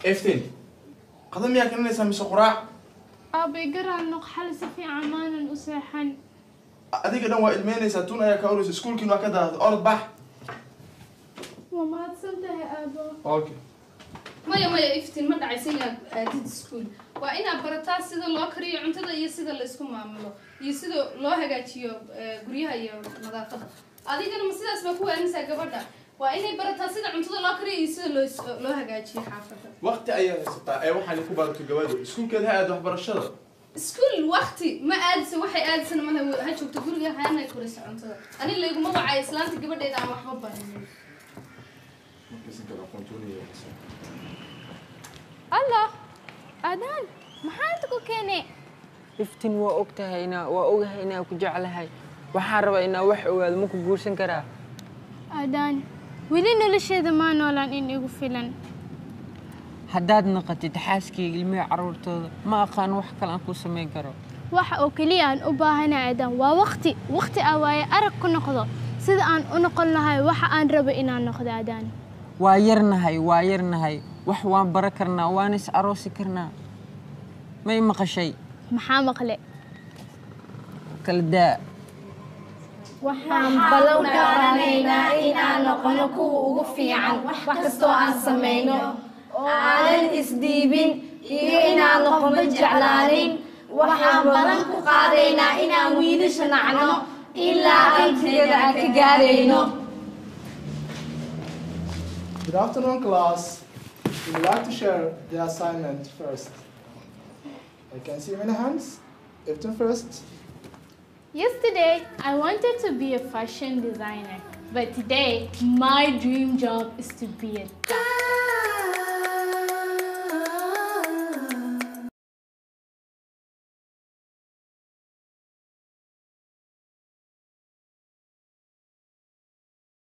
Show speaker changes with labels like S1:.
S1: افتين قدم يا كنا نسمي سقراع
S2: أبي قرأ النقحل سفي عمان أسيحن
S1: أديك دوا الماني ساتون يا كاولوس سكول كنا كذا أرض بح
S2: وما تسمته يا أبا
S1: أوكي
S3: مايا افتين ما دعيسين أديد سكول وإنا برتا سيدا لو كري عنتدا يسيدا اللي اسكو معملو يسيدا لو هجاتيو قريها يا نظافة أديك أنا مسيدا اسمكوا أنسى قبضة وإني برتا سيدا عنتدا لو كري يسيدا لو هجاتيو حافظة
S1: وقت أي ستا أي واحد يكون بعد الجواد سكول كذا هذا وحبر الشرط
S3: سكول وقتي ما أدس وحي أدس أنا ما هشوف تقول لي هاي كورس عنتدا أنا اللي يقوم وعي إسلام تقبض إذا ما حبه
S2: الله أدان ما حانتكو كيني
S4: iftiin waa ogahay inaa ku jeclahay waxaan rabaa inaa wax ogaado ma ku guursan karaa
S2: أدان ولي نلشيدا ما نولان إن إيغو فيلان
S4: haddaad naqatid xaaskayga ilmaha carruurtooda ma aqaan wax kale aan ku samayn karo
S2: waxa oo kaliya aan u baahanahay Adan waa waqti ah waaye arag ku noqdo sida aan u noqon lahay waxa aan rabo inaan noqdo Adan
S4: waa yarnahay wax waan baran karnaa waan is aroosi karnaa ma i maqashay
S2: maxaa maqle
S4: kala daa
S5: waxaan ballan qaadanaynaa inaan noqono kuwa ugu fiican wax kastoo aan samayno aanan isdiibin iyo inaan noqono jeclaanin waxaan ballan ku qaadaynaa inaan wiilasha nacno ilaa antigeeda aan ka gaarayno.
S6: Good afternoon, class. We would like to share the assignment first. I can see many hands. Iftin first.
S2: Yesterday I wanted to be a fashion designer but today my dream job is to be a doctor